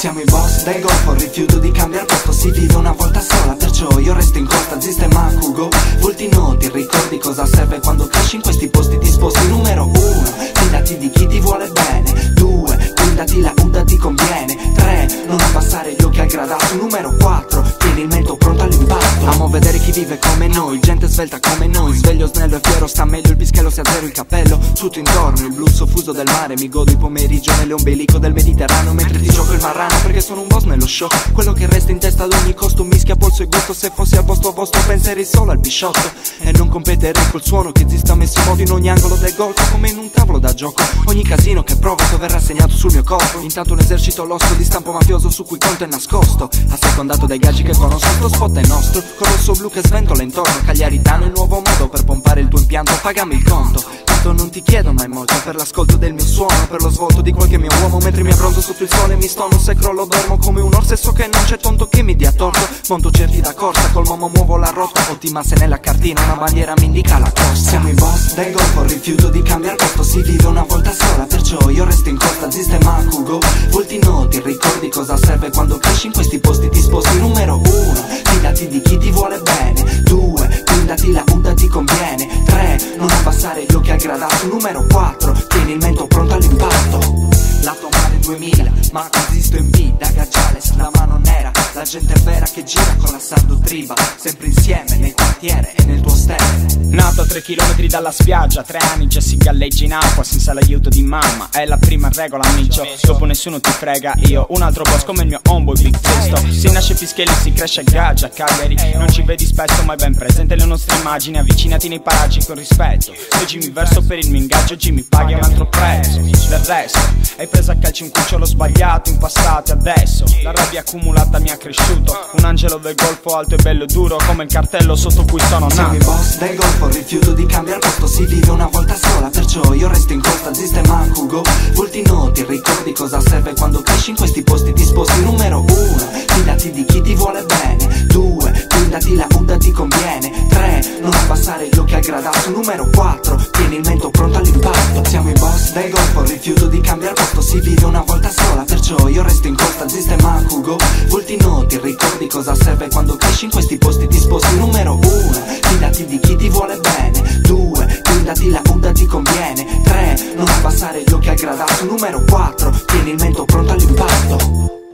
Siamo i boss del golfo, rifiuto di cambiare posto. Si vive una volta sola, perciò io resto in costa. Sistema Hugo, volti noti, ricordi cosa serve quando cresci in questi posti disposti. Numero 1, fidati di chi ti vuole bene. 2, guidati la Uda ti conviene. 3, non abbassare gli occhi al gradasso. Numero 4, tieni il mento pronto all'impatto. Amo vedere chi vive come noi, gente svelta come noi. Sveglio snello e fiero, sta meglio il pischello se azzero il cappello. Tutto intorno, il blu soffuso del mare. Mi godo il pomeriggio nell'ombelico del Mediterraneo mentre ti gioco il marrano, perché sono un boss nello show. Quello che resta in testa ad ogni costo, mischia polso e gusto. Se fossi al posto vostro penserei solo al pisciotto e non competerei col suono che zista messo in modo in ogni angolo del golfo, come in un tavolo da gioco. Ogni casino che provoco verrà segnato sul mio corpo. Intanto un esercito losco di stampo mafioso su cui conto è nascosto, assecondato dai gaggi che conosco. Sto spot è nostro, con rosso blu che sventola intorno. Cagliaritano è il nuovo modo per pompare il tuo impianto. Pagami il conto, tanto non ti chiedo mai molto per l'ascolto del mio suono, per lo svolto di qualche mio uomo mentre mi abbronzo sotto il sole. Mi stono se crollo dormo come un orso e so che non c'è tonto che mi dia torto. Monto certi da corsa, col momo muovo la rotta. Ottima se nella cartina una bandiera mi indica la costa. Siamo i boss del golfo, rifiuto di cambiare posto. Si vive una volta sola, perciò io resto in costa. Sistema Hugo, volti noti, ricordi cosa serve quando cresci in questi posti disposti. Numero 1, fidati di chi ti vuole bene. 2, guidati la Uda ti conviene. 3, non abbassare gli occhi al gradasso. Numero 4, tieni il mento pronto all'impatto. Lato mare 2000, ma esisto in vita. Gaggiales, la mano nera, la gente vera che gira con la Sardo Triba. Sempre insieme nel quartiere e nel tuo stelle. Nato a 3 chilometri dalla spiaggia, 3 anni già si galleggia in acqua senza l'aiuto di mamma. È la prima regola amico, dopo nessuno ti frega. Io un altro boss come il mio homeboy Big Cristo. Si nasce Pischelli, si cresce a Gaggia, Cagliari. Non ci vedi spesso ma è ben presente le nostre immagini. Avvicinati nei paraggi con rispetto. Oggi mi verso per il mio ingaggio, oggi mi paghi un altro prezzo. Del resto hai preso a calci un cucciolo sbagliato in passato e adesso la rabbia accumulata mi ha cresciuto. Un angelo del golfo alto e bello duro come il cartello sotto cui sono nato. Siamo i boss del golfo, rifiuto di cambiare posto. Si vive una volta sola, perciò io resto in costa. Sistema Hugo, volti noti, ricordi cosa serve quando cresci in questi posti disposti. Numero 1, fidati di chi ti vuole bene. 2, guidati la Uda ti conviene. 3, non abbassare gli occhi al gradasso. Numero 4, tieni il mento pronto all'impatto. Siamo i boss del golfo, rifiuto di cambiare posto. Si vive una volta sola, perciò io resto in costa. Sistema Hugo, volti noti, ricordi cosa serve quando cresci in questi posti disposti. Numero 1, fidati di chi ti vuole bene. 2, guidati la Uda ti conviene. 3, non abbassare gli occhi al gradasso. Numero 4, tieni il mento pronto all'impatto.